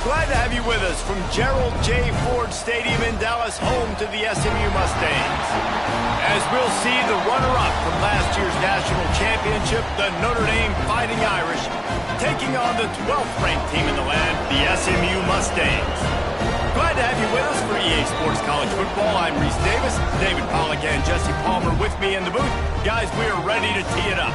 Glad to have you with us from Gerald J. Ford Stadium in Dallas, home to the SMU Mustangs. As we'll see the runner-up from last year's national championship, the Notre Dame Fighting Irish, taking on the 12th-ranked team in the land, the SMU Mustangs. Glad to have you with us for EA Sports College Football. I'm Reese Davis, David Pollack and Jesse Palmer with me in the booth. Guys, we are ready to tee it up.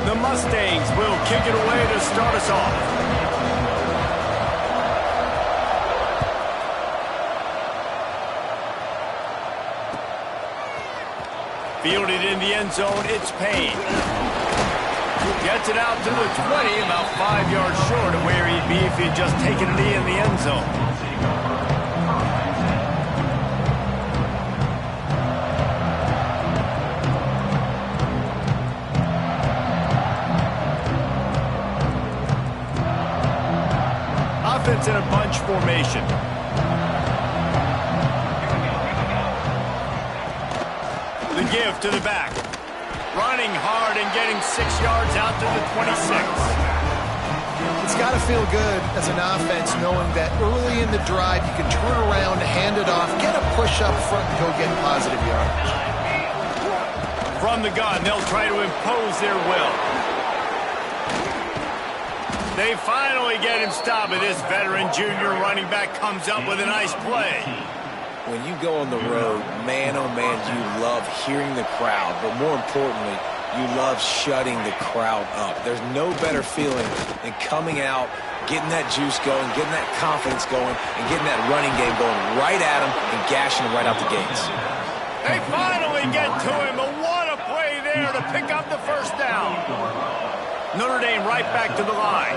The Mustangs will kick it away to start us off. Fielded in the end zone, it's Payne. Gets it out to the 20, about 5 yards short of where he'd be if he'd just taken a knee in the end zone. Offense in a bunch formation. The give to the back. Running hard and getting 6 yards out to the 26. It's got to feel good as an offense knowing that early in the drive you can turn around, hand it off, get a push up front, and go get positive yardage. From the gun, they'll try to impose their will. They finally get him stopped, and this veteran junior running back comes up with a nice play. When you go on the road, man, oh man, you love hearing the crowd, but more importantly, you love shutting the crowd up. There's no better feeling than coming out, getting that juice going, getting that confidence going, and getting that running game going right at him and gashing him right out the gates. They finally get to him, but what a play there to pick up the first down. Notre Dame right back to the line.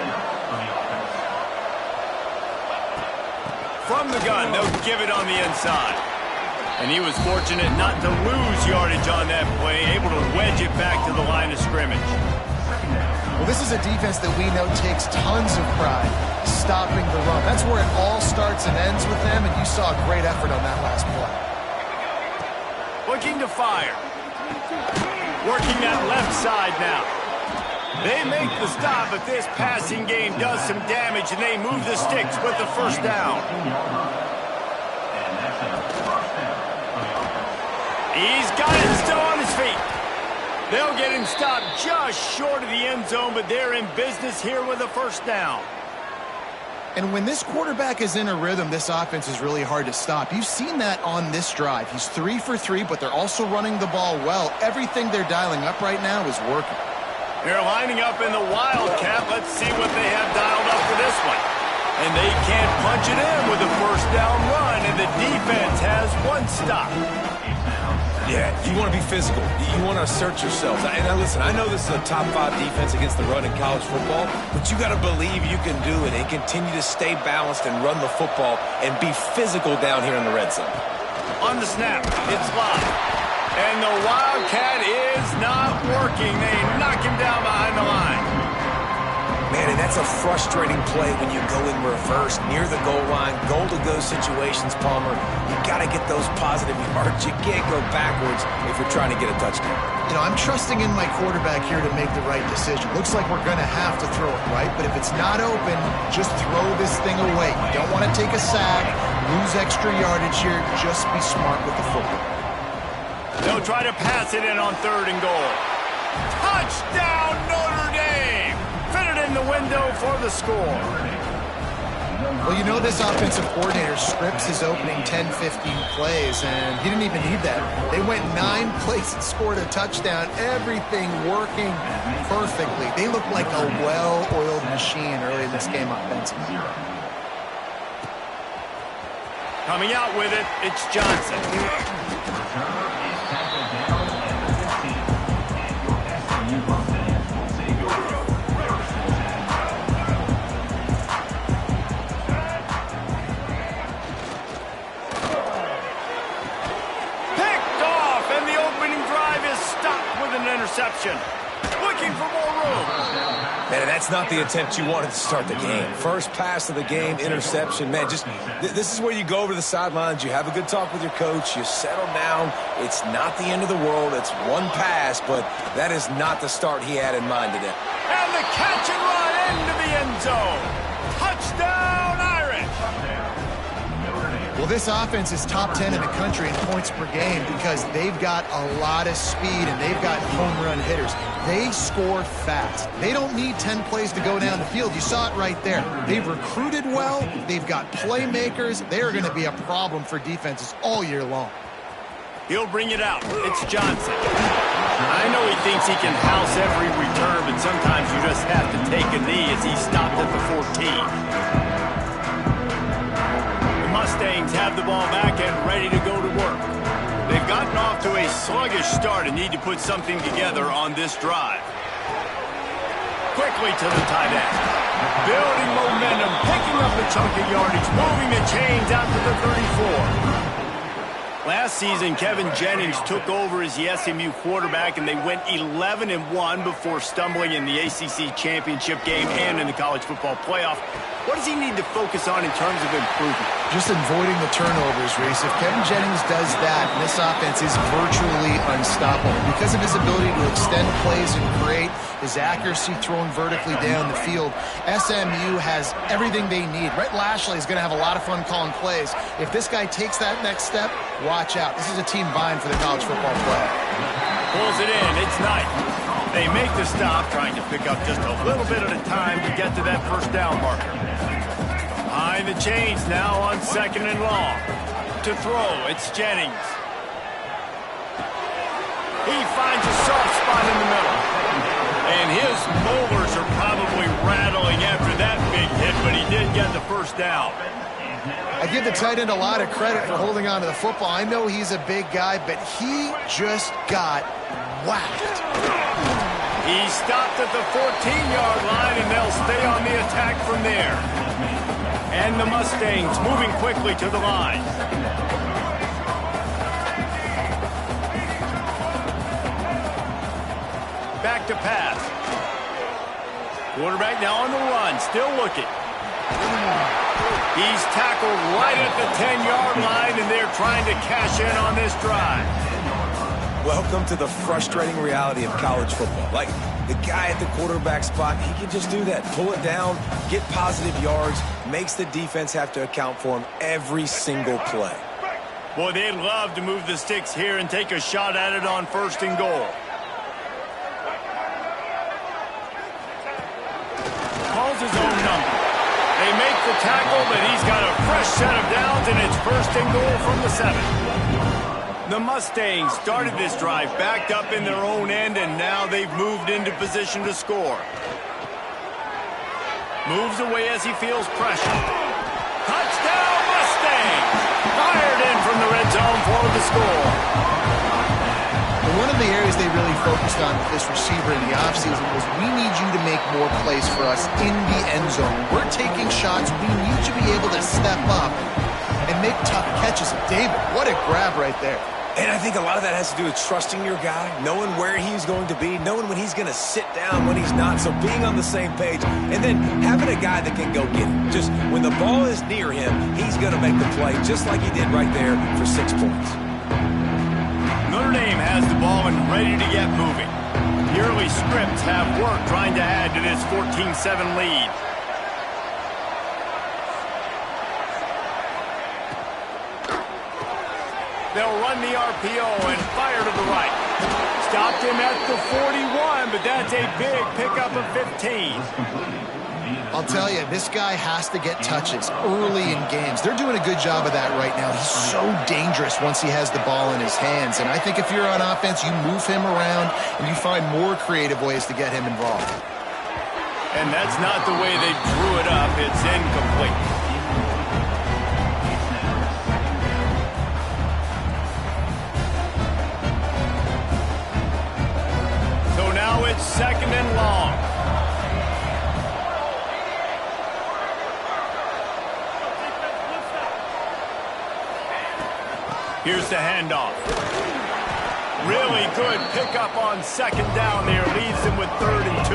From the gun, they'll give it on the inside. And he was fortunate not to lose yardage on that play, able to wedge it back to the line of scrimmage. Well, this is a defense that we know takes tons of pride stopping the run. That's where it all starts and ends with them, and you saw a great effort on that last play. Looking to fire. Working that left side now. They make the stop, but this passing game does some damage, and they move the sticks with the first down. He's got it still on his feet. They'll get him stopped just short of the end zone, but they're in business here with a first down. And when this quarterback is in a rhythm, this offense is really hard to stop. You've seen that on this drive. He's 3 for 3, but they're also running the ball well. Everything they're dialing up right now is working. They're lining up in the Wildcat. Let's see what they have dialed up for this one. And they can't punch it in with a first down run, and the defense has one stop. Yeah, you want to be physical. You want to assert yourselves. And listen, I know this is a top 5 defense against the run in college football, but you got to believe you can do it and continue to stay balanced and run the football and be physical down here in the red zone. On the snap, it's live. And the Wildcat is not working. They knock him down behind the line. Man, and that's a frustrating play when you go in reverse near the goal line, goal-to-go situations, Palmer. You got to get those positive yards. You can't go backwards if you're trying to get a touchdown. You know, I'm trusting in my quarterback here to make the right decision. Looks like we're going to have to throw it, right? But if it's not open, just throw this thing away. You don't want to take a sack, lose extra yardage here. Just be smart with the football. They'll try to pass it in on 3rd and goal. Touchdown, Notre Dame! Fitted in the window for the score. Well, you know this offensive coordinator scripts his opening 10, 15 plays, and he didn't even need that. They went 9 plays and scored a touchdown. Everything working perfectly. They look like a well-oiled machine early in this game offensively. Coming out with it, it's Johnson. Picked off, and the opening drive is stopped with an interception. Look looking for more room. Man, that's not the attempt you wanted to start the game. First pass of the game, interception. Man, this is where you go over to the sidelines. You have a good talk with your coach. You settle down. It's not the end of the world. It's one pass, but that is not the start he had in mind today. And the catch and run into the end zone. Touchdown, Irish. Well, this offense is top 10 in the country in points per game because they've got a lot of speed and they've got home run hitters. They score fast. They don't need 10 plays to go down the field. You saw it right there. They've recruited well. They've got playmakers. They are going to be a problem for defenses all year long. He'll bring it out. It's Johnson. I know he thinks he can house every return, but sometimes you just have to take a knee as he stopped at the 14. Mustangs have the ball back and ready to go to work. They've gotten off to a sluggish start and need to put something together on this drive. Quickly to the tight end. Building momentum, picking up a chunk of yardage, moving the chains out to the 34. Last season, Kevin Jennings took over as the SMU quarterback, and they went 11-1 before stumbling in the ACC championship game and in the college football playoff. What does he need to focus on in terms of improvement? Just avoiding the turnovers, Reese. If Kevin Jennings does that, this offense is virtually unstoppable because of his ability to extend plays and create, his accuracy throwing vertically down the field. SMU has everything they need. Rhett Lashley is going to have a lot of fun calling plays. If this guy takes that next step, watch out. This is a team vying for the college football playoff. Pulls it in. It's Knight. They make the stop, trying to pick up just a little bit at a time to get to that first down marker. Behind the chains now on 2nd and long. To throw, it's Jennings. He finds a soft spot in the middle. And his molars are probably rattling after that big hit, but he did get the first down. I give the tight end a lot of credit for holding on to the football. I know he's a big guy, but he just got whacked. He stopped at the 14-yard line, and they'll stay on the attack from there. And the Mustangs moving quickly to the line. Back to pass. Quarterback now on the run, still looking. He's tackled right at the 10-yard line, and they're trying to cash in on this drive. Welcome to the frustrating reality of college football. Like, the guy at the quarterback spot, he can just do that. Pull it down, get positive yards, makes the defense have to account for him every single play. Boy, they'd love to move the sticks here and take a shot at it on 1st and goal. Calls his own number. They make the tackle, but he's got a fresh set of downs, and it's 1st and goal from the 7. The Mustangs started this drive backed up in their own end, and now they've moved into position to score. Moves away as he feels pressure. Touchdown, Mustangs! Fired in from the red zone for the score. One of the areas they really focused on with this receiver in the offseason was we need you to make more plays for us in the end zone. We're taking shots. We need you to be able to step up and make tough catches. David, what a grab right there. And I think a lot of that has to do with trusting your guy, knowing where he's going to be, knowing when he's going to sit down, when he's not. So being on the same page, and then having a guy that can go get it. Just when the ball is near him, he's going to make the play, just like he did right there for 6 points. Notre Dame has the ball and ready to get moving. The early scripts have work trying to add to this 14-7 lead. They'll run the RPO and fire to the right. Stopped him at the 41, but that's a big pickup of 15. I'll tell you, this guy has to get touches early in games. They're doing a good job of that right now. He's so dangerous once he has the ball in his hands. And I think if you're on offense, you move him around and you find more creative ways to get him involved. And that's not the way they drew it up. It's incomplete. So now it's 2nd and long. Here's the handoff. Really good pickup on second down there. Leaves them with 3rd and 2.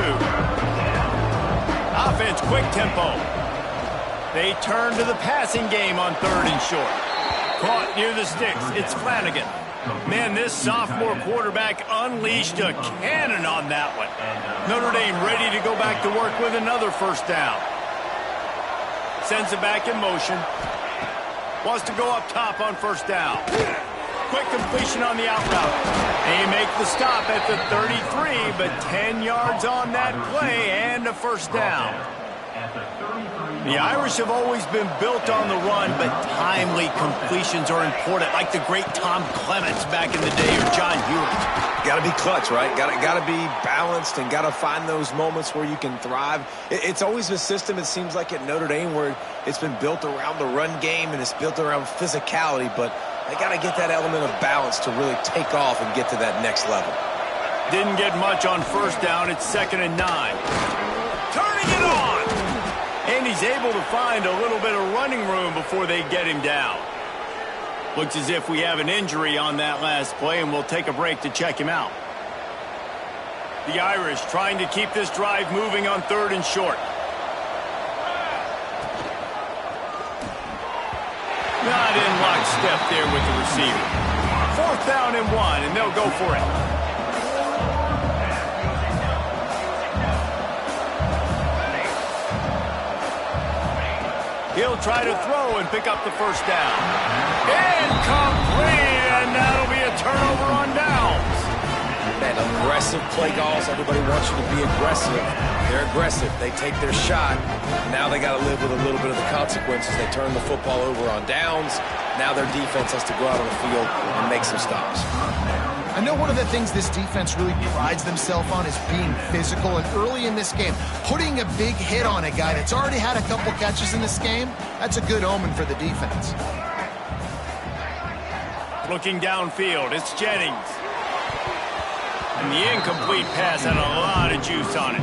Offense, quick tempo. They turn to the passing game on 3rd and short. Caught near the sticks. It's Flanagan. Man, this sophomore quarterback unleashed a cannon on that one. Notre Dame ready to go back to work with another first down. Sends it back in motion. Wants to go up top on first down. Quick completion on the out route. They make the stop at the 33, but 10 yards on that play and a first down. The Irish have always been built on the run, but timely completions are important, like the great Tom Clements back in the day or John Hewitt. Got to be clutch, right? Got to be balanced and got to find those moments where you can thrive. It's always a system, it seems like, at Notre Dame where it's been built around the run game and it's built around physicality, but they got to get that element of balance to really take off and get to that next level. Didn't get much on first down. It's 2nd and 9. Turning it on! And he's able to find a little bit of running room before they get him down. Looks as if we have an injury on that last play, and we'll take a break to check him out. The Irish trying to keep this drive moving on 3rd and short. Not in lockstep there with the receiver. 4th down and 1, and they'll go for it. He'll try to throw and pick up the first down. Incomplete, and that'll be a turnover on downs. Man, aggressive play calls. Everybody wants you to be aggressive. They're aggressive. They take their shot. Now they got to live with a little bit of the consequences. They turn the football over on downs. Now their defense has to go out on the field and make some stops. I know one of the things this defense really prides themselves on is being physical, and early in this game, putting a big hit on a guy that's already had a couple catches in this game, that's a good omen for the defense. Looking downfield, it's Jennings. And the incomplete pass had a lot of juice on it.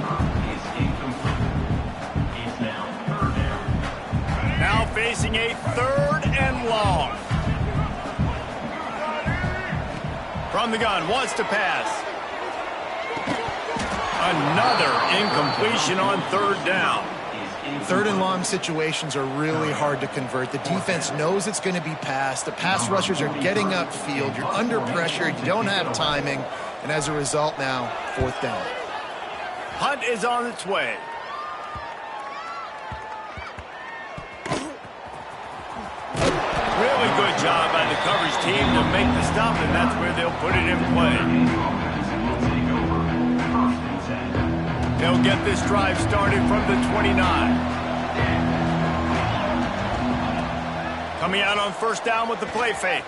Now facing a 3rd and long. From the gun, wants to pass. Another incompletion on 3rd down. 3rd and long situations are really hard to convert. The defense knows it's going to be passed. The pass rushers are getting upfield. You're under pressure. You don't have timing. And as a result now, 4th down. Hunt is on its way. Really good job by the coverage team to make the stop, and that's where they'll put it in play. They'll get this drive started from the 29. Coming out on first down with the play fake.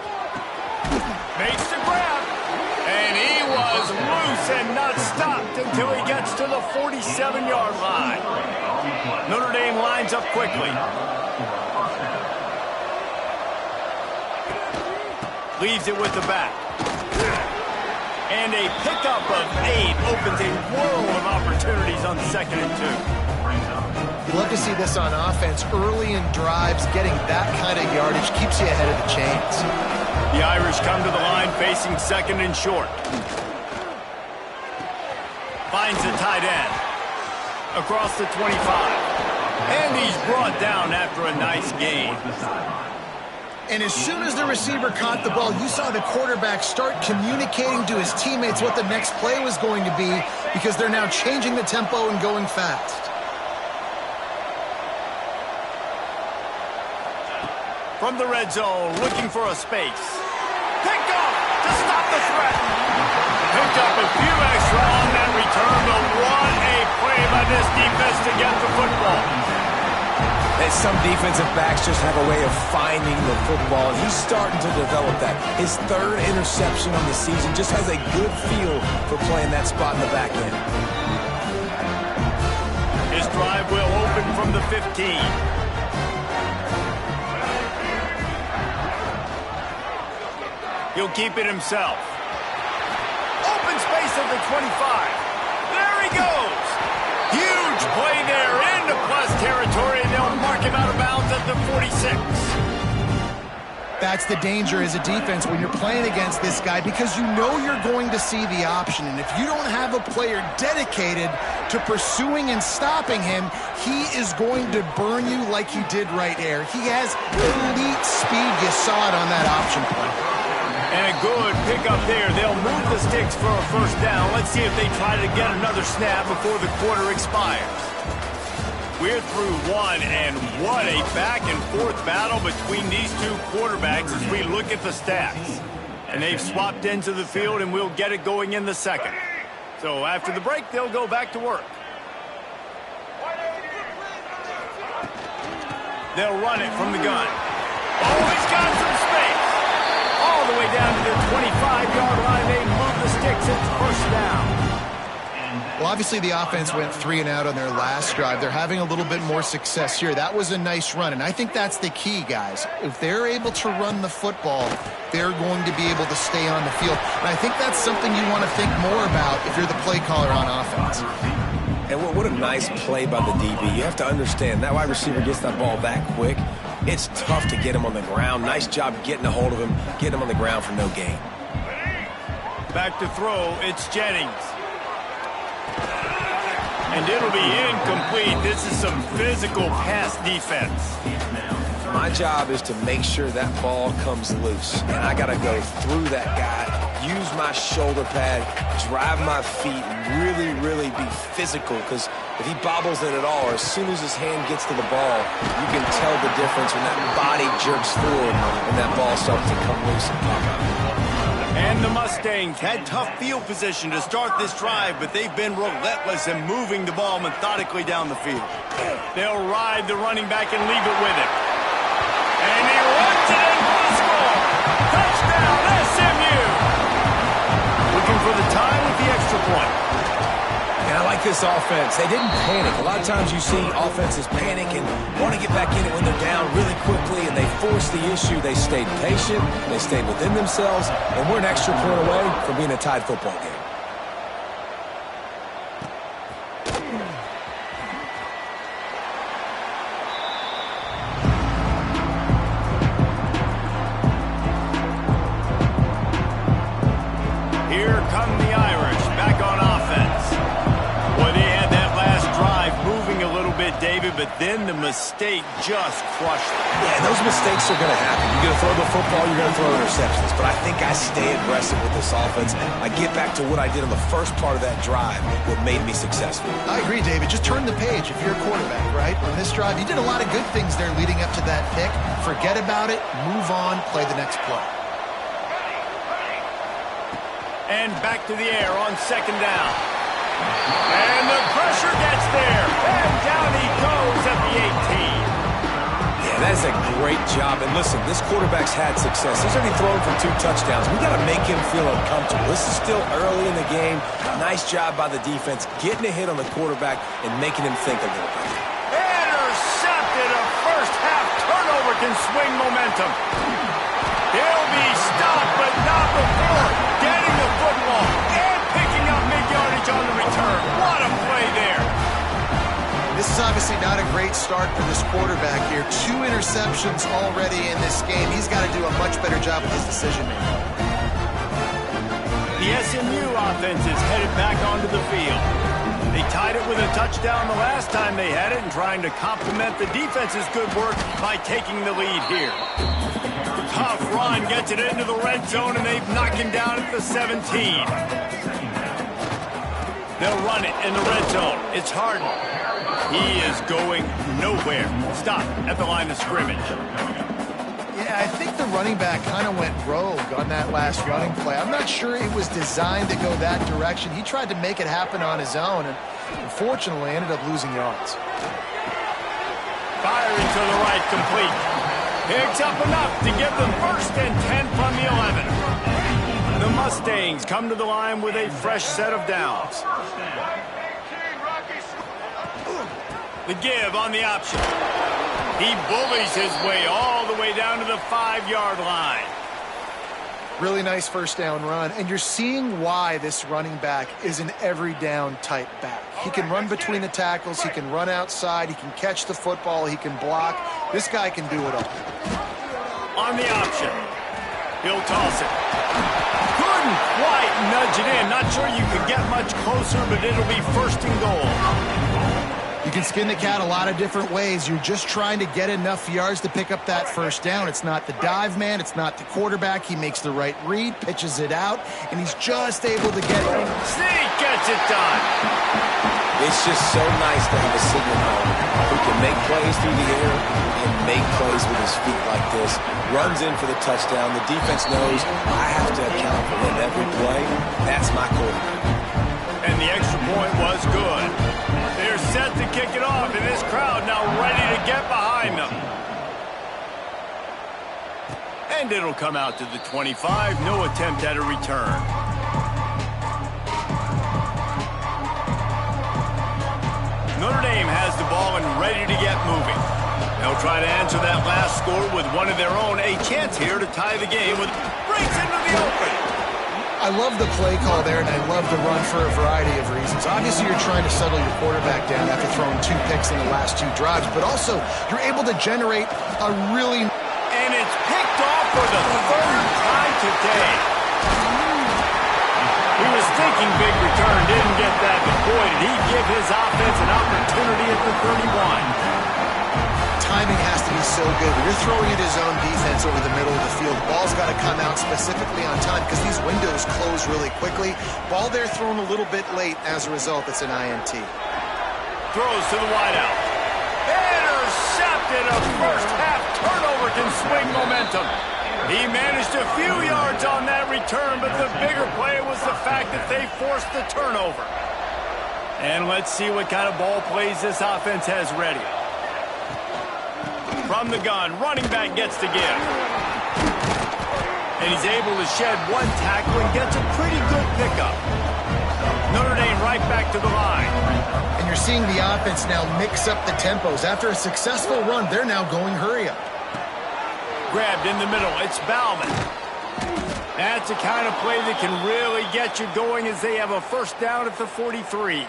Makes the grab. And he was loose and not stopped until he gets to the 47-yard line. Notre Dame lines up quickly. Leaves it with the back. And a pickup of 8 opens a world of opportunities on 2nd and 2. You love to see this on offense. Early in drives, getting that kind of yardage keeps you ahead of the chains. The Irish come to the line facing 2nd and short. Finds the tight end. Across the 25. And he's brought down after a nice gain. And as soon as the receiver caught the ball, you saw the quarterback start communicating to his teammates what the next play was going to be, because they're now changing the tempo and going fast. From the red zone, looking for a space. Picked up to stop the threat. Picked up a few extra on that return, but what a play by this defense to get the football. And some defensive backs just have a way of finding the football, and he's starting to develop that. His 3rd interception on the season just has a good feel for playing that spot in the back end. His drive will open from the 15. He'll keep it himself. Open space at the 25. There he goes. Huge play there into plus territory, and they'll mark him out of bounds at the 46. That's the danger as a defense when you're playing against this guy, because you know you're going to see the option. And if you don't have a player dedicated to pursuing and stopping him, he is going to burn you like he did right there. He has elite speed. You saw it on that option play. And a good pickup there. They'll move the sticks for a first down. Let's see if they try to get another snap before the quarter expires. We're through one, and what a back-and-forth battle between these two quarterbacks as we look at the stats. And they've swapped into the field, and we'll get it going in the second. So after the break, they'll go back to work. They'll run it from the gun. Oh, he's got some space. All the way down to the 25-yard line. They move the sticks. It's first down. Well, obviously the offense went 3 and out on their last drive. They're having a little bit more success here. That was a nice run, and I think that's the key, guys. If they're able to run the football, they're going to be able to stay on the field. And I think that's something you want to think more about if you're the play caller on offense. And what a nice play by the DB. You have to understand, that wide receiver gets that ball that quick. It's tough to get him on the ground. Nice job getting a hold of him, getting him on the ground for no gain. Back to throw, it's Jennings. And it'll be incomplete. This is some physical pass defense. My job is to make sure that ball comes loose. And I got to go through that guy, use my shoulder pad, drive my feet, and really be physical. Because if he bobbles it at all, or as soon as his hand gets to the ball, you can tell the difference when that body jerks forward and that ball starts to come loose and pop out. And the Mustangs had tough field position to start this drive, but they've been relentless in moving the ball methodically down the field. They'll ride the running back and leave it with him. And he runs it in for the score. Touchdown, SMU! Looking for the tie with the extra point. And I like this offense. They didn't panic. A lot of times you see offenses panic and want to get back in it when they're down really quickly, and they force the issue. They stayed patient. They stayed within themselves, and we're an extra point away from being a tied football game. Here come the Irish back on offense. Well, they had that last drive moving a little bit, David, but then the mistake just crushed them. Yeah, those mistakes are going to happen. You're going to throw the football, you're going to throw interceptions. But I think I stay aggressive with this offense. I get back to what I did on the first part of that drive, what made me successful. I agree, David. Just turn the page if you're a quarterback, right? On this drive, you did a lot of good things there leading up to that pick. Forget about it, move on, play the next play. And back to the air on second down. And the pressure gets there. And down he goes at the 18. Yeah, that's a great job. And listen, this quarterback's had success. He's already thrown for 2 touchdowns. We got to make him feel uncomfortable. This is still early in the game. Nice job by the defense, getting a hit on the quarterback and making him think a little bit. Intercepted. A first half turnover can swing momentum. He'll be stopped, but not before getting the football and picking up mid-yardage on the return. What a play there. This is obviously not a great start for this quarterback here. 2 interceptions already in this game. He's got to do a much better job with his decision-making. The SMU offense is headed back onto the field. They tied it with a touchdown the last time they had it and trying to complement the defense's good work by taking the lead here. Tough run gets it into the red zone, and they've knocked him down at the 17. They'll run it in the red zone. It's Harden. He is going nowhere. Stop at the line of scrimmage. Yeah, I think the running back kind of went rogue on that last running play. I'm not sure it was designed to go that direction. He tried to make it happen on his own, and unfortunately ended up losing yards. Firing to the right, complete. Picks up enough to give them first and 10 from the 11. The Mustangs come to the line with a fresh set of downs. The give on the option. He bullies his way all the way down to the 5-yard line. Really nice first down run, and you're seeing why this running back is an every down type back. He can run between the tackles, he can run outside, he can catch the football, he can block. This guy can do it all. on the option. He'll toss it. Couldn't quite nudge it in. Not sure you could get much closer, but it'll be first and goal. You can skin the cat a lot of different ways. You're just trying to get enough yards to pick up that first down. It's not the dive man. It's not the quarterback. He makes the right read, pitches it out, and he's just able to get it. Sneak gets it done. It's just so nice to have a signal home who can make plays through the air and make plays with his feet like this. Runs in for the touchdown. The defense knows I have to account for him every play. That's my quarterback. And the extra point was good. They're set to kick it off, and this crowd now ready to get behind them. And it'll come out to the 25. No attempt at a return. Notre Dame has the ball and ready to get moving. They'll try to answer that last score with one of their own. A chance here to tie the game with breaks into the open. I love the play call there, and I love the run for a variety of reasons. Obviously, you're trying to settle your quarterback down after throwing 2 picks in the last 2 drives, but also you're able to generate a really... And it's picked off for the 3rd time today. He was thinking big return, didn't get that, but boy, did he give his offense an opportunity at the 31. Timing has to be so good. When you're throwing at his own defense over the middle of the field, the ball's got to come out specifically on time because these windows close really quickly. Ball there thrown a little bit late. As a result, it's an INT. Throws to the wideout. Intercepted. A first half turnover can swing momentum. He managed a few yards on that return, but the bigger play was the fact that they forced the turnover. And let's see what kind of ball plays this offense has ready. From the gun, running back gets to give. And he's able to shed 1 tackle and gets a pretty good pickup. Notre Dame right back to the line. And you're seeing the offense now mix up the tempos. After a successful run, they're now going hurry up. Grabbed in the middle. It's Bauman. That's the kind of play that can really get you going as they have a first down at the 43.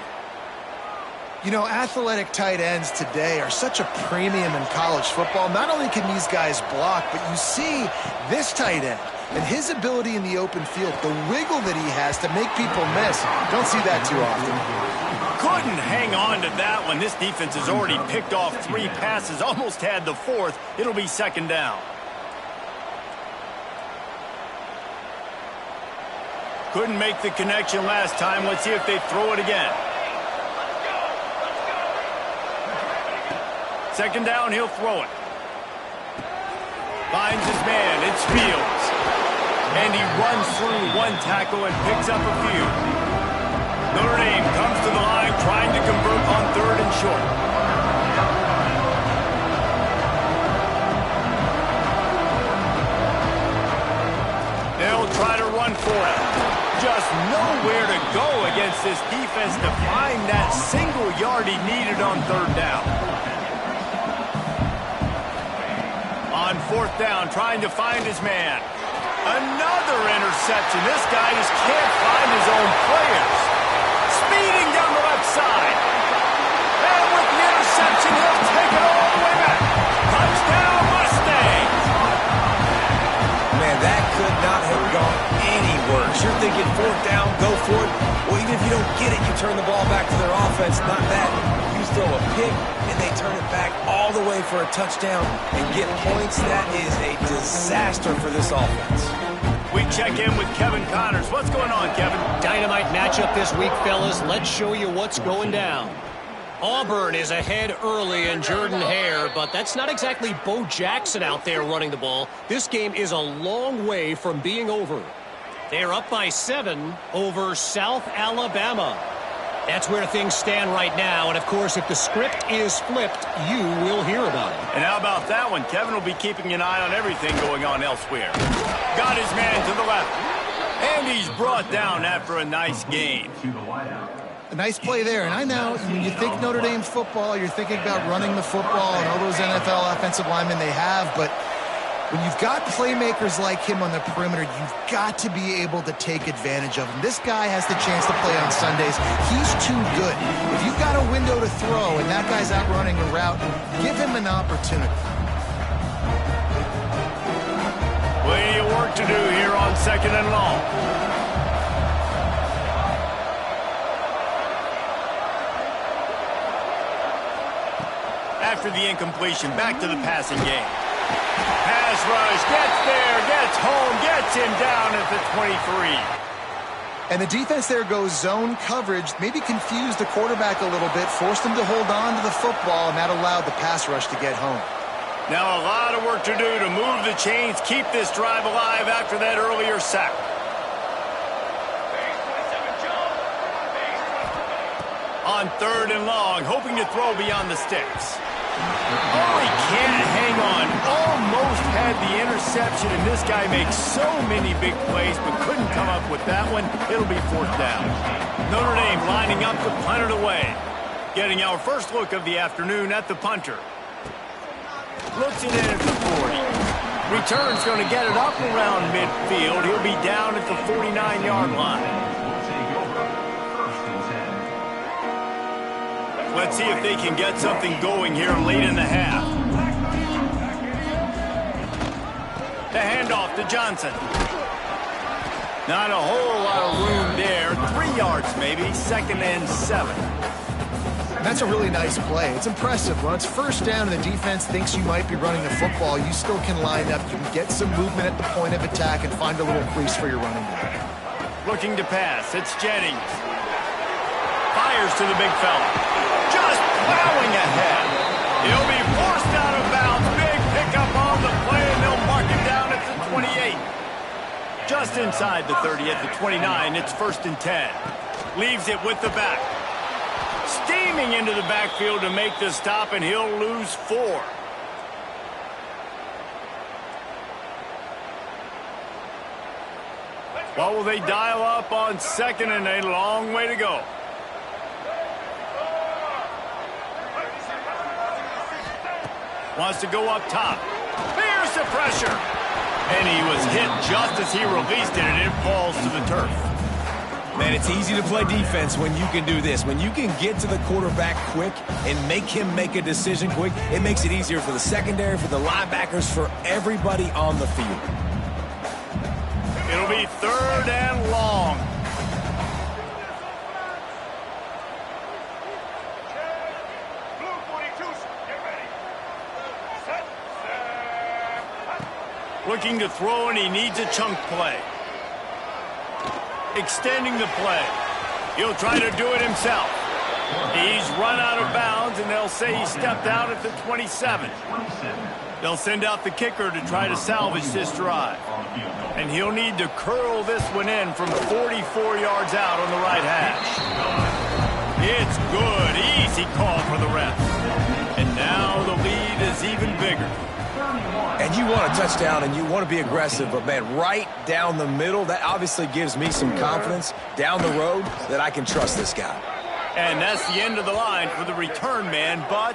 You know, athletic tight ends today are such a premium in college football. Not only can these guys block, but you see this tight end and his ability in the open field, the wiggle that he has to make people miss. Don't see that too often. Couldn't hang on to that one. This defense has already picked off 3 passes, almost had the 4th. It'll be second down. Couldn't make the connection last time. Let's see if they throw it again. Second down, he'll throw it. Finds his man. It's Fields. And he runs through 1 tackle and picks up a few. Notre Dame comes to the line trying to convert on 3rd and short. They'll try to run for it. Just nowhere to go against this defense to find that single yard he needed on 3rd down. On 4th down, trying to find his man. Another interception. This guy just can't find his own players. Speeding down the left side. And with the interception, he'll take it all the way back. Touchdown, Mustangs! Man, that could not have gone any worse. You're thinking 4th down, go for it. Well, even if you don't get it, you turn the ball back to their offense. Not that. You throw a pick, and they turn it back all the way for a touchdown and get points. That is a disaster for this offense. We check in with Kevin Connors. What's going on, Kevin? Dynamite matchup this week, fellas. Let's show you what's going down. Auburn is ahead early in Jordan Hare, but that's not exactly Bo Jackson out there running the ball. This game is a long way from being over. They're up by 7 over South Alabama. That's where things stand right now, and of course, if the script is flipped, you will hear about it. And how about that one? Kevin will be keeping an eye on everything going on elsewhere. Got his man to the left, and he's brought down after a nice gain. A nice play there, and I know when you think Notre Dame football, you're thinking about running the football and all those NFL offensive linemen they have, but when you've got playmakers like him on the perimeter, you've got to be able to take advantage of him. This guy has the chance to play on Sundays. He's too good. If you've got a window to throw and that guy's out running a route, give him an opportunity. to do here on 2nd and long. After the incompletion, back to the passing game. Pass rush, gets there, gets home, gets him down at the 23. And the defense there goes zone coverage, maybe confused the quarterback a little bit, forced him to hold on to the football, and that allowed the pass rush to get home. Now a lot of work to do to move the chains, keep this drive alive after that earlier sack. On 3rd and long, hoping to throw beyond the sticks. Oh, he can't hang on. Almost had the interception, and this guy makes so many big plays, but couldn't come up with that one. It'll be 4th down. Notre Dame lining up to punt it away. Getting our first look of the afternoon at the punter. Looks it in at the 40. Return's going to get it up around midfield. He'll be down at the 49-yard line. Let's see if they can get something going here late in the half. The handoff to Johnson. Not a whole lot of room there. 3 yards maybe. 2nd and 7. That's a really nice play. It's impressive. When it's 1st down and the defense thinks you might be running the football, you still can line up. You can get some movement at the point of attack and find a little crease for your running back. Looking to pass. It's Jennings. Fires to the big fella. Just plowing ahead. He'll be forced out of bounds. Big pickup on the play, and they'll mark him down at the 28. Just inside the 30 at the 29. It's 1st and 10. Leaves it with the back. Steaming into the backfield to make the stop, and he'll lose 4. What will they dial up on 2nd and a long way to go? Wants to go up top. There's the pressure. And he was hit just as he released it, and it falls to the turf. Man, it's easy to play defense when you can do this. When you can get to the quarterback quick and make him make a decision quick, it makes it easier for the secondary, for the linebackers, for everybody on the field. It'll be 3rd and long. Looking to throw, and he needs a chunk play. Extending the play. He'll try to do it himself. He's run out of bounds, and they'll say he stepped out at the 27. They'll send out the kicker to try to salvage this drive. And he'll need to curl this one in from 44 yards out on the right hash. It's good. Easy call for the ref. And now the lead is even bigger. And you want a touchdown and you want to be aggressive, but, man, right down the middle, that obviously gives me some confidence down the road that I can trust this guy. And that's the end of the line for the return man, but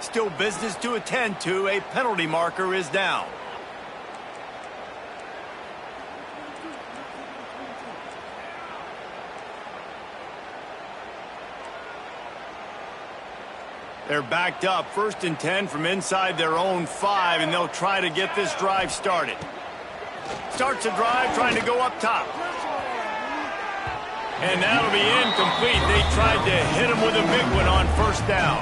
still business to attend to. A penalty marker is down. They're backed up, 1st and 10 from inside their own 5, and they'll try to get this drive started. Starts a drive trying to go up top. And that'll be incomplete. They tried to hit him with a big one on 1st down.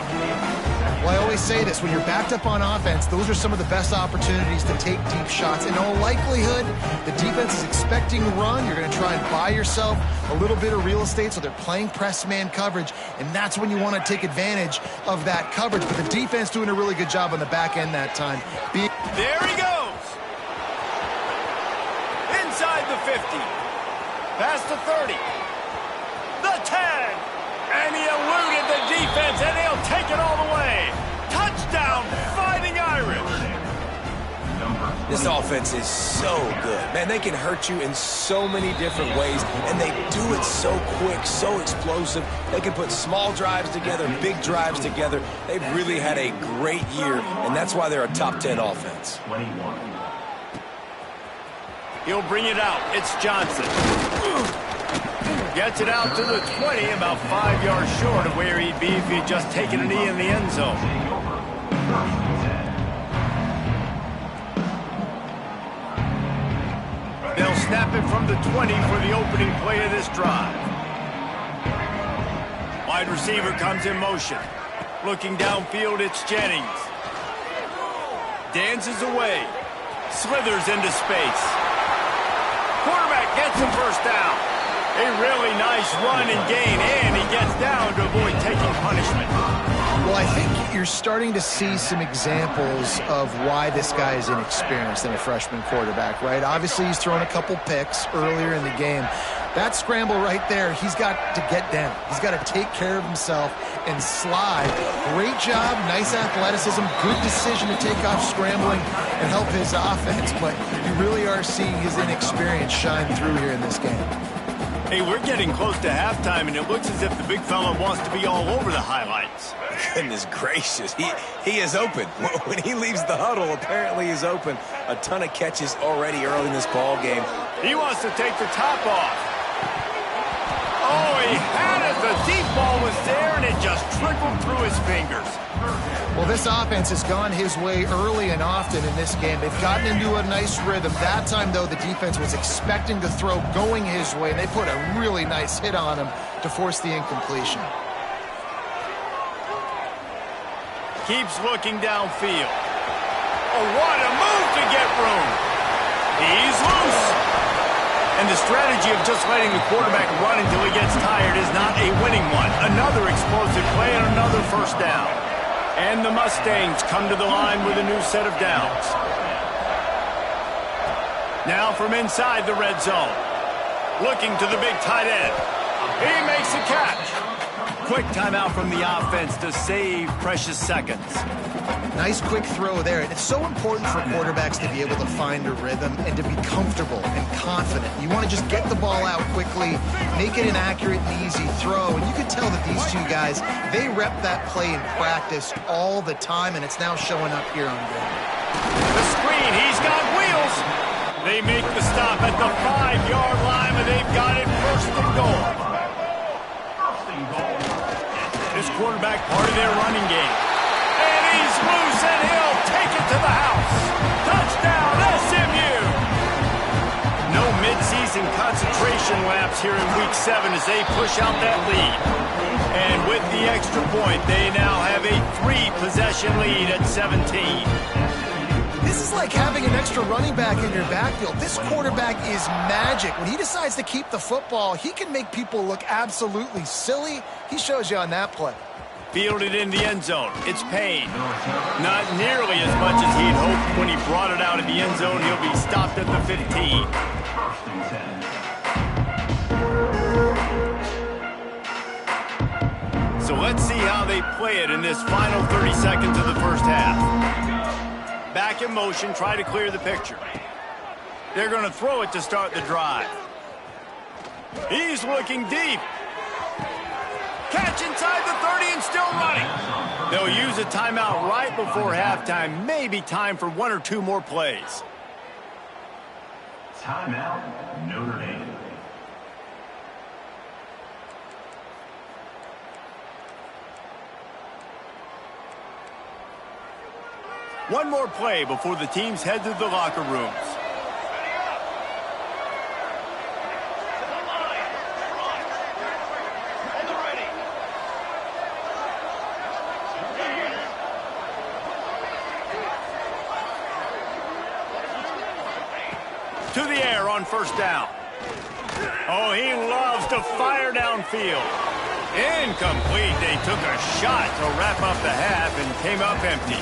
Well, I always say this, when you're backed up on offense, those are some of the best opportunities to take deep shots. In all likelihood, the defense is expecting a run. You're going to try and buy yourself a little bit of real estate, so they're playing press man coverage, and that's when you want to take advantage of that coverage. But the defense doing a really good job on the back end that time. There he goes. Inside the 50. Past the 30. The 10. And he eluded the defense, and he'll take it all the way. Touchdown, Fighting Irish. This offense is so good. Man, they can hurt you in so many different ways, and they do it so quick, so explosive. They can put small drives together, big drives together. They've really had a great year, and that's why they're a top 10 offense. He'll bring it out. It's Johnson. Gets it out to the 20, about 5 yards short of where he'd be if he'd just taken a knee in the end zone. snap it from the 20 for the opening play of this drive. Wide receiver comes in motion. Looking downfield, it's Jennings. Dances away. Slithers into space. Quarterback gets him first down. A really nice run and gain, and he gets down to avoid taking punishment. Well, I think you're starting to see some examples of why this guy is inexperienced in a freshman quarterback, right? Obviously, he's thrown a couple picks earlier in the game. That scramble right there, he's got to get down. He's got to take care of himself and slide. Great job, nice athleticism, good decision to take off scrambling and help his offense, but you really are seeing his inexperience shine through here in this game. Hey, we're getting close to halftime, and it looks as if the big fella wants to be all over the highlights. Goodness gracious, he is open. When he leaves the huddle, apparently he's open. A ton of catches already early in this ball game. He wants to take the top off. Oh, he had it. The deep ball was there, and it just trickled through his fingers. Well, this offense has gone his way early and often in this game. They've gotten into a nice rhythm. That time, though, the defense was expecting to throw going his way, and they put a really nice hit on him to force the incompletion. Keeps looking downfield. Oh, what a move to get room. He's loose. And the strategy of just letting the quarterback run until he gets tired is not a winning one. Another explosive play and another first down. And the Mustangs come to the line with a new set of downs. Now from inside the red zone. Looking to the big tight end. He makes a catch. Quick timeout from the offense to save precious seconds. Nice quick throw there. And it's so important for quarterbacks to be able to find a rhythm and to be comfortable and confident. You want to just get the ball out quickly, make it an accurate and easy throw. And you can tell that these two guys, they rep that play in practice all the time, and it's now showing up here on game. The screen, he's got wheels. They make the stop at the 5-yard line, and they've got it first and goal. This quarterback part of their running game. And he's loose, and he'll take it to the house. Touchdown, SMU! No midseason concentration lapse here in Week 7 as they push out that lead. And with the extra point, they now have a 3-possession lead at 17. This is like having an extra running back in your backfield. This quarterback is magic. When he decides to keep the football, he can make people look absolutely silly. He shows you on that play. Fielded in the end zone. It's Payne. Not nearly as much as he'd hoped when he brought it out of the end zone. He'll be stopped at the 15. So let's see how they play it in this final 30 seconds of the first half. Back in motion, try to clear the picture. They're going to throw it to start the drive. He's looking deep. Catch inside the 30 and still running. They'll use a timeout right before halftime. Maybe time for 1 or 2 more plays. Timeout, Notre Dame. One more play before the teams head to the locker rooms. To the air on first down. Oh, he loves to fire downfield. Incomplete. They took a shot to wrap up the half and came up empty.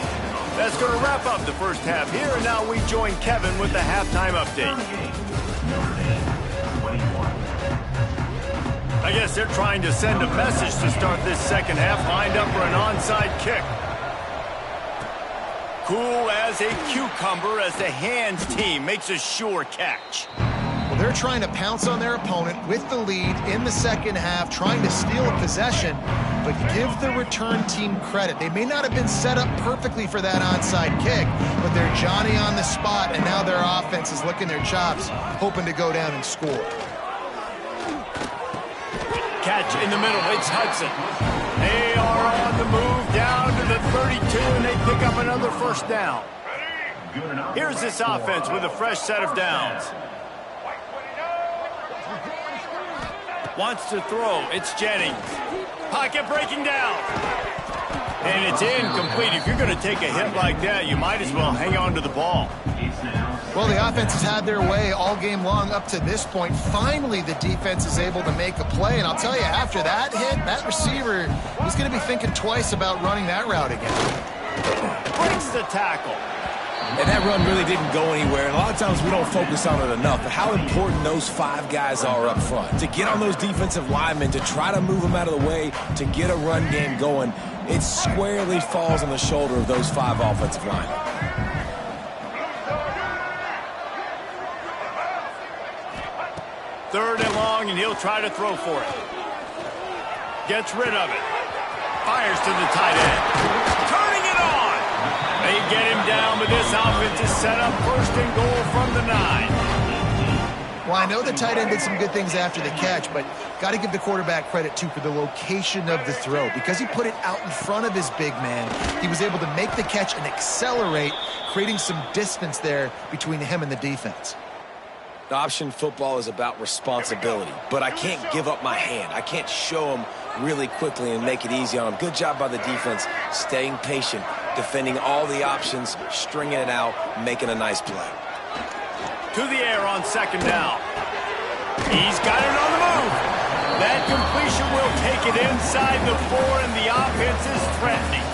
That's going to wrap up the first half here, and now we join Kevin with the halftime update. I guess they're trying to send a message to start this second half, lined up for an onside kick. Cool as a cucumber as the hands team makes a sure catch. Well, they're trying to pounce on their opponent with the lead in the second half, trying to steal a possession, but give the return team credit. They may not have been set up perfectly for that onside kick, but they're Johnny on the spot, and now their offense is licking their chops, hoping to go down and score. Catch in the middle, it's Hudson. They are on the move down to the 32, and they pick up another first down. Here's this offense with a fresh set of downs. Wants to throw. It's Jennings. Pocket breaking down. And it's incomplete. If you're going to take a hit like that, you might as well hang on to the ball. Well, the offense has had their way all game long up to this point. Finally, the defense is able to make a play. And I'll tell you, after that hit, that receiver, he's going to be thinking twice about running that route again. Breaks the tackle. And that run really didn't go anywhere. And a lot of times we don't focus on it enough. But how important those 5 guys are up front. To get on those defensive linemen, to try to move them out of the way, to get a run game going, it squarely falls on the shoulder of those 5 offensive linemen. Third and long, and he'll try to throw for it. Gets rid of it. Fires to the tight end. Turning it on. They get him down, but this offense is set up first and goal from the 9. Well, I know the tight end did some good things after the catch, but got to give the quarterback credit, too, for the location of the throw. Because he put it out in front of his big man, he was able to make the catch and accelerate, creating some distance there between him and the defense. Option football is about responsibility, but I can't give up my hand. I can't show them really quickly and make it easy on them. Good job by the defense, staying patient, defending all the options, stringing it out, making a nice play. To the air on second down. He's got it on the move. That completion will take it inside the 4, and the offense is threatening.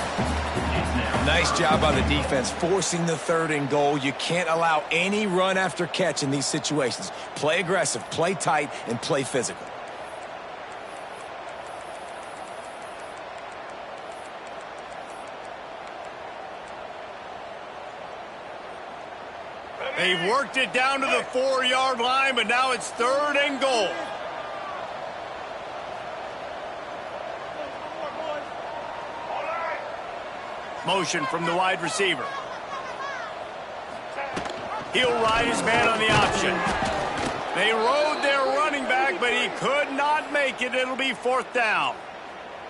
Nice job by the defense, forcing the 3rd and goal. You can't allow any run after catch in these situations. Play aggressive, play tight, and play physical. They've worked it down to the 4-yard line, but now it's 3rd and goal. Motion from the wide receiver. He'll ride his man on the option. They rode their running back, but he could not make it. It'll be 4th down.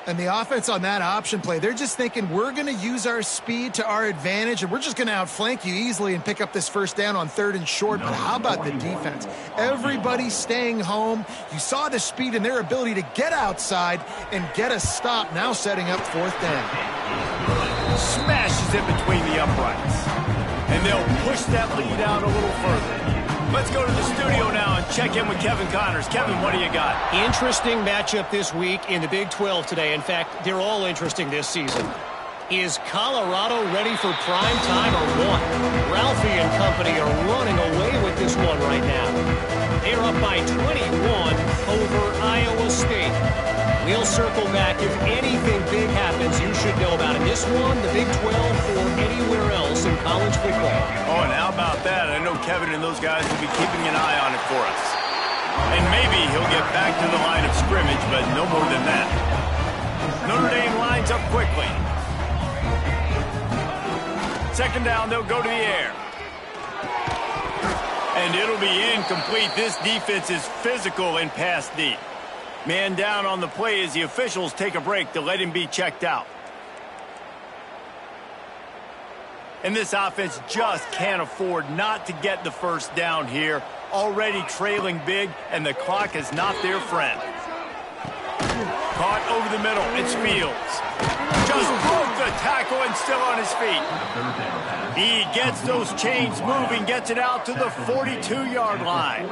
And the offense on that option play, they're just thinking we're going to use our speed to our advantage, and we're just going to outflank you easily and pick up this 1st down on 3rd and short. But how about the defense? Everybody staying home. You saw the speed and their ability to get outside and get a stop, now setting up 4th down. Smashes it between the uprights. And they'll push that lead out a little further. Let's go to the studio now and check in with Kevin Connors. Kevin, what do you got? Interesting matchup this week in the Big 12 today. In fact, they're all interesting this season. Is Colorado ready for prime time or what? Ralphie and company are running away with this one right now. They're up by 21 over Iowa State. We'll circle back. If anything big happens, you should know about it. This one, the Big 12, or anywhere else in college football. Oh, and how about that? I know Kevin and those guys will be keeping an eye on it for us. And maybe he'll get back to the line of scrimmage, but no more than that. Notre Dame lines up quickly. 2nd down, they'll go to the air. And it'll be incomplete. This defense is physical and pass deep. Man down on the play as the officials take a break to let him be checked out. And this offense just can't afford not to get the 1st down here. Already trailing big, and the clock is not their friend. Caught over the middle. It's Fields. Just broke the tackle and still on his feet. He gets those chains moving, gets it out to the 42-yard line.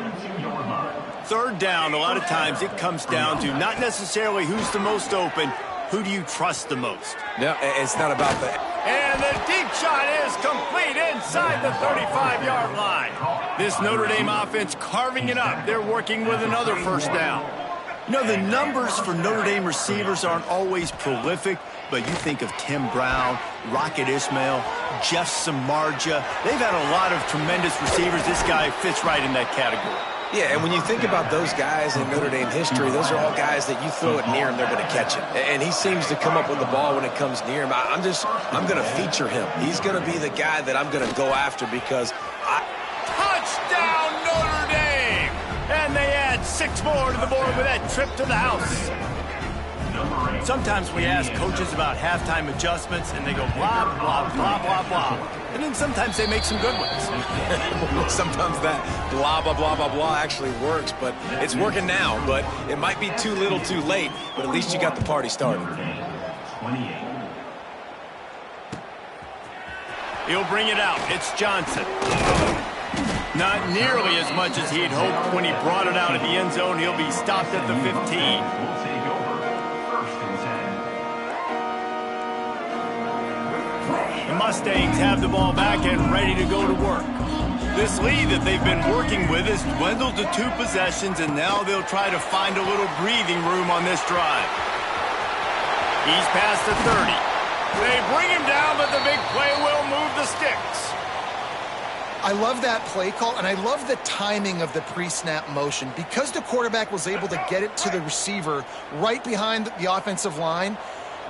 3rd down, a lot of times it comes down to not necessarily who's the most open, who do you trust the most? No, it's not about that. And the deep shot is complete inside the 35-yard line. This Notre Dame offense carving it up. They're working with another 1st down. You know, the numbers for Notre Dame receivers aren't always prolific, but you think of Tim Brown, Rocket Ismail, Jeff Samardzija. They've had a lot of tremendous receivers. This guy fits right in that category. Yeah, and when you think about those guys in Notre Dame history, those are all guys that you throw it near him, they're going to catch it. And he seems to come up with the ball when it comes near him. I'm going to feature him. He's going to be the guy that I'm going to go after because Touchdown, Notre Dame! And they add 6 more to the board with that trip to the house. Sometimes we ask coaches about halftime adjustments, and they go blah, blah, blah, blah, blah. And then sometimes they make some good ones. Sometimes that blah, blah, blah, blah, blah actually works, but it's working now. But it might be too little too late, but at least you got the party started. 28. He'll bring it out. It's Johnson. Not nearly as much as he'd hoped when he brought it out of the end zone. He'll be stopped at the 15. We'll take over 1st and 10. The Mustangs have the ball back and ready to go to work. This lead that they've been working with has dwindled to 2 possessions, and now they'll try to find a little breathing room on this drive. He's past the 30. They bring him down, but the big play will move the sticks. I love that play call, and I love the timing of the pre-snap motion. Because the quarterback was able to get it to the receiver right behind the offensive line,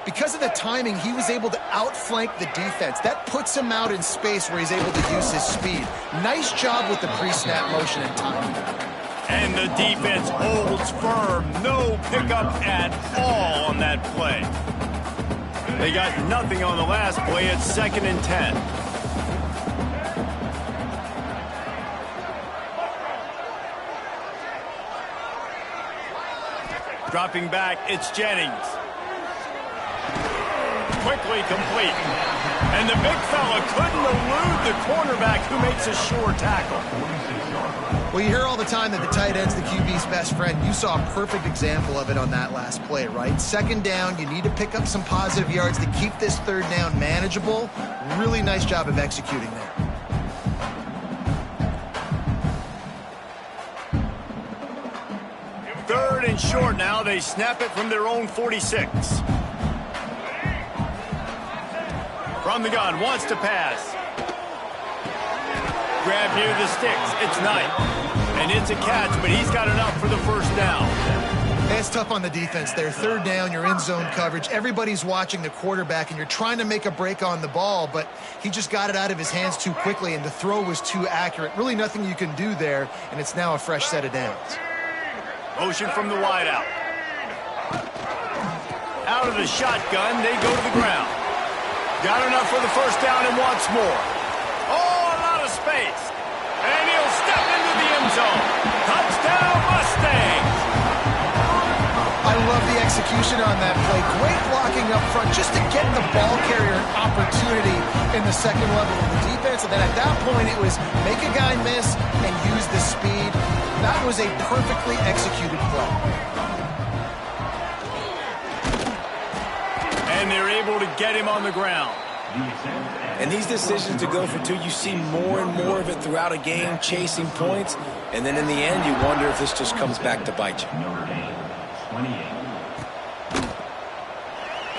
because of the timing, he was able to outflank the defense. That puts him out in space where he's able to use his speed. Nice job with the pre-snap motion and timing. And the defense holds firm. No pickup at all on that play. They got nothing on the last play. It's 2nd and 10. Dropping back, it's Jennings. Quickly complete. And the big fella couldn't elude the cornerback who makes a sure tackle. Well, you hear all the time that the tight end's the QB's best friend. You saw a perfect example of it on that last play, right? 2nd down, you need to pick up some positive yards to keep this 3rd down manageable. Really nice job of executing there. Third and short now. They snap it from their own 46. From the gun, wants to pass. Grab near the sticks. It's Knight. And it's a catch, but he's got enough for the 1st down. It's tough on the defense there. 3rd down, you're in zone coverage. Everybody's watching the quarterback, and you're trying to make a break on the ball, but he just got it out of his hands too quickly, and the throw was too accurate. Really nothing you can do there, and it's now a fresh set of downs. Motion from the wideout. Out of the shotgun, they go to the ground. Got enough for the 1st down and wants more. Oh, a lot of space. And he'll step into the end zone. Touchdown, Mustangs! I love the execution on that play. Great blocking up front just to get the ball carrier an opportunity in the 2nd level of the defense. And then at that point, it was make a guy miss and use the speed. That was a perfectly executed play. And they're able to get him on the ground. And these decisions to go for 2, you see more and more of it throughout a game, chasing points. And then in the end, you wonder if this just comes back to bite you. Notre Dame, 28.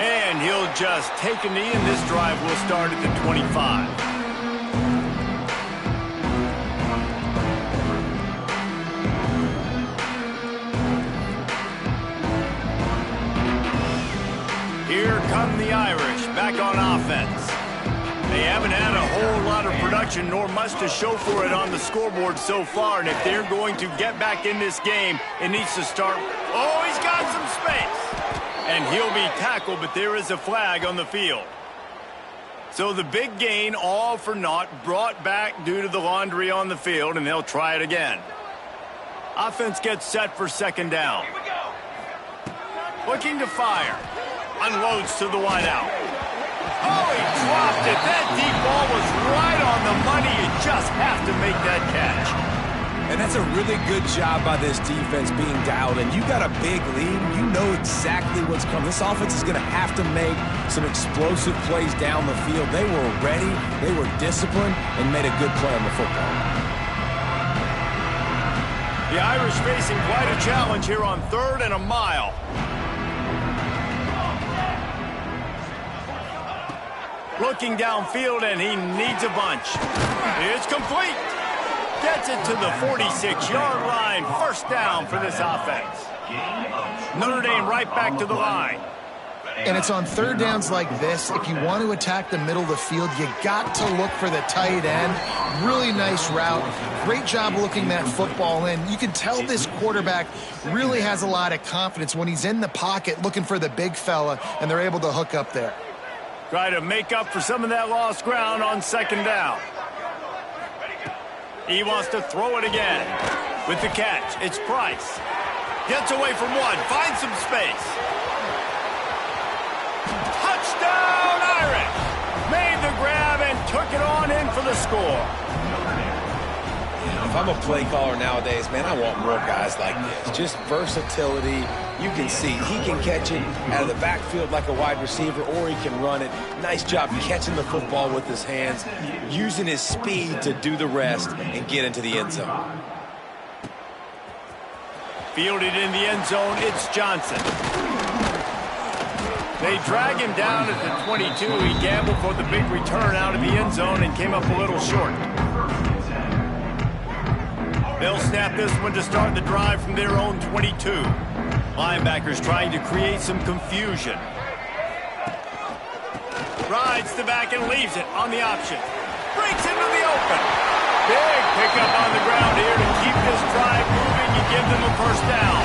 And he'll just take a knee, and this drive will start at the 25. Here come the Irish, back on offense. They haven't had a whole lot of production, nor much to show for it on the scoreboard so far, and if they're going to get back in this game, it needs to start. Oh, he's got some space. And he'll be tackled, but there is a flag on the field. So the big gain, all for naught, brought back due to the laundry on the field, and they'll try it again. Offense gets set for 2nd down. Looking to fire. Unloads to the wideout. Oh, he dropped it. That deep ball was right on the money. You just have to make that catch. And that's a really good job by this defense being dialed in. You got a big lead. You know exactly what's coming. This offense is going to have to make some explosive plays down the field. They were ready, they were disciplined, and made a good play on the football. The Irish facing quite a challenge here on 3rd and a mile. Looking downfield, and he needs a bunch. It's complete. Gets it to the 46-yard line. 1st down for this offense. Notre Dame right back to the line. And it's on third downs like this. If you want to attack the middle of the field, you got to look for the tight end. Really nice route. Great job looking that football in. You can tell this quarterback really has a lot of confidence when he's in the pocket looking for the big fella, and they're able to hook up there. Try to make up for some of that lost ground on second down. He wants to throw it again. With the catch, it's Price. Gets away from one, finds some space. Touchdown, Irish! Made the grab and took it on in for the score. If I'm a play caller nowadays, man, I want more guys like this. Just versatility. You can see he can catch it out of the backfield like a wide receiver, or he can run it. Nice job catching the football with his hands, using his speed to do the rest and get into the end zone. Fielded in the end zone, it's Johnson. They drag him down at the 22. He gambled for the big return out of the end zone and came up a little short. They'll snap this one to start the drive from their own 22. Linebackers trying to create some confusion. Rides the back and leaves it on the option. Breaks into the open. Big pickup on the ground here to keep this drive moving and give them a first down.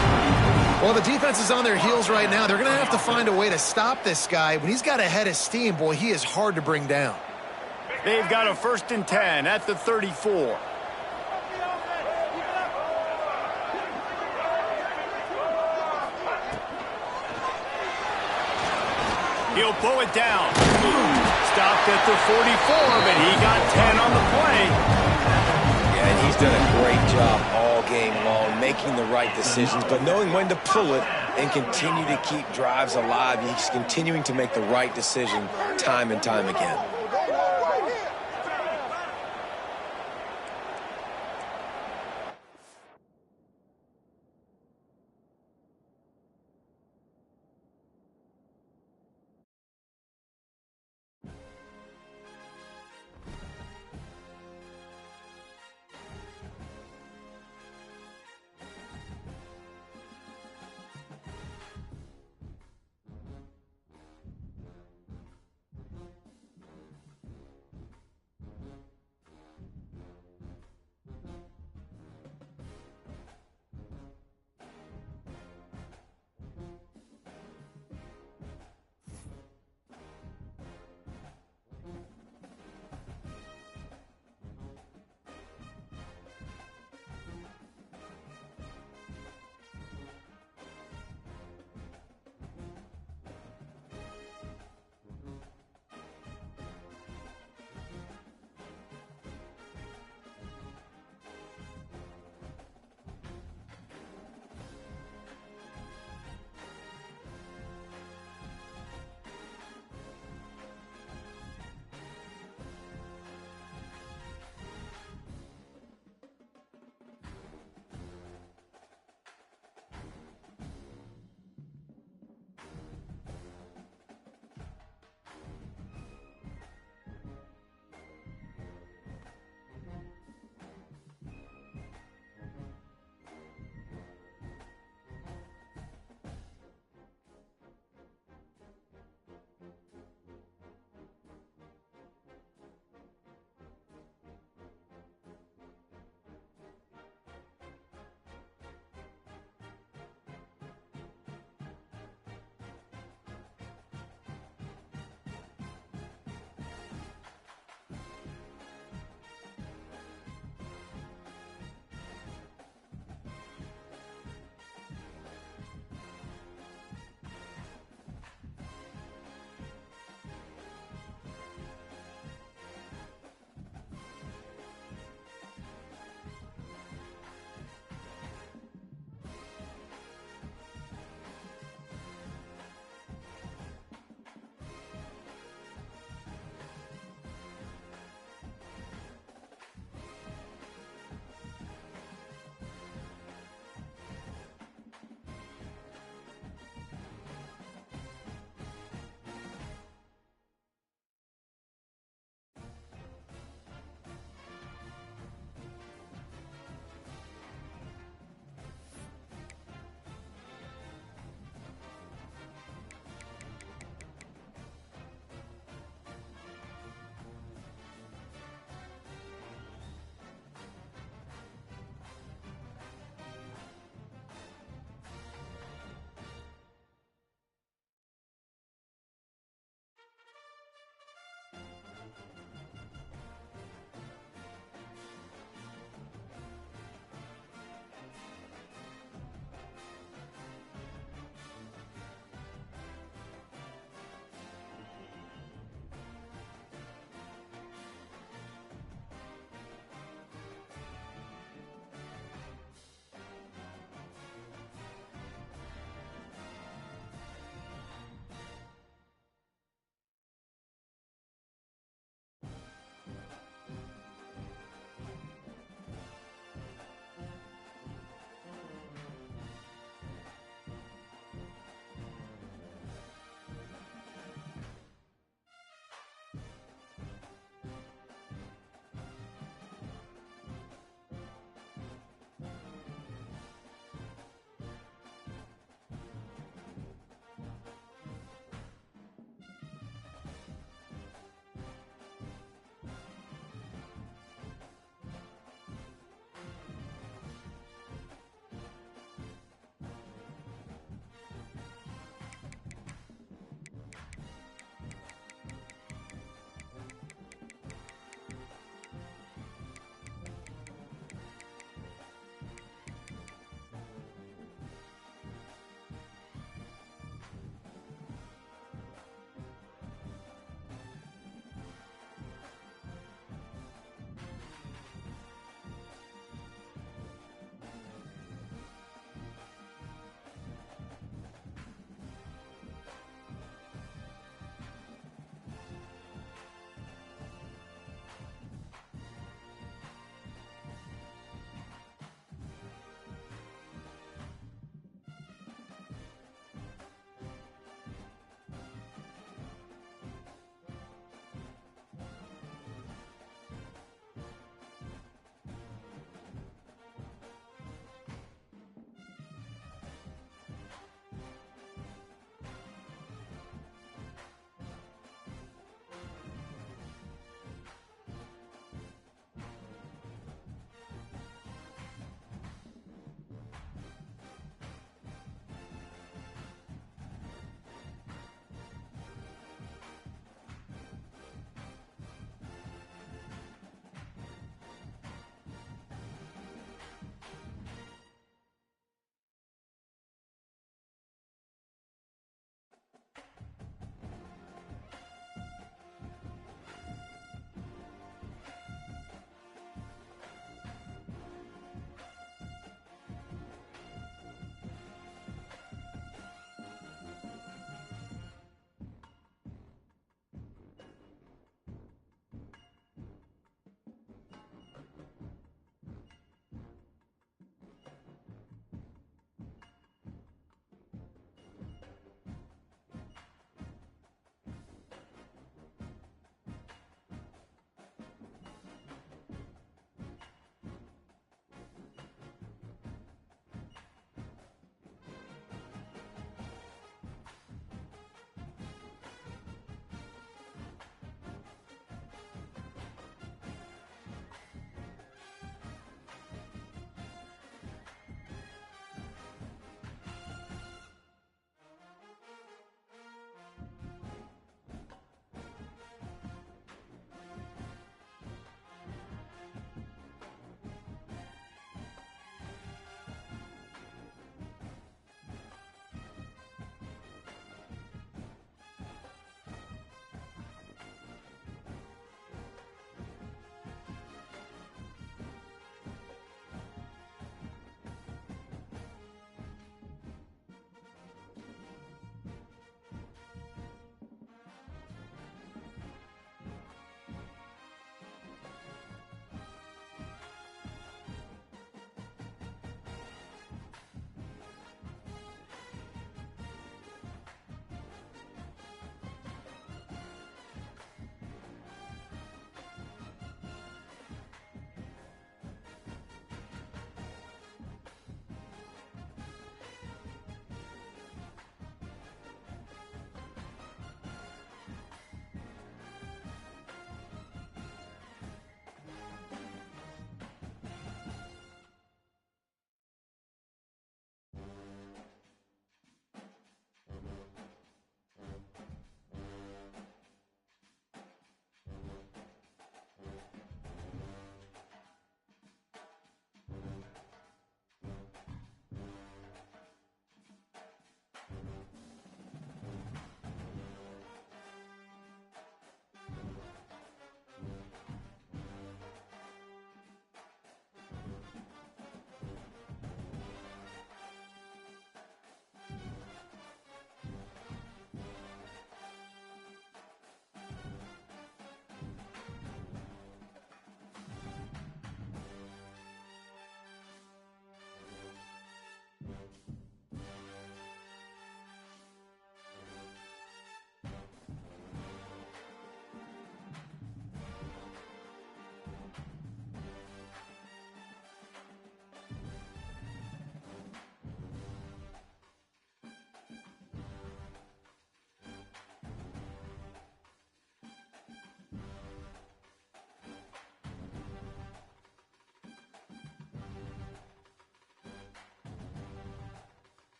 Well, the defense is on their heels right now. They're going to have to find a way to stop this guy. When he's got a head of steam, boy, he is hard to bring down. They've got a 1st and 10 at the 34. He'll pull it down. Stopped at the 44, but he got 10 on the play. Yeah, and he's done a great job all game long, making the right decisions, but knowing when to pull it and continue to keep drives alive. He's continuing to make the right decision time and time again.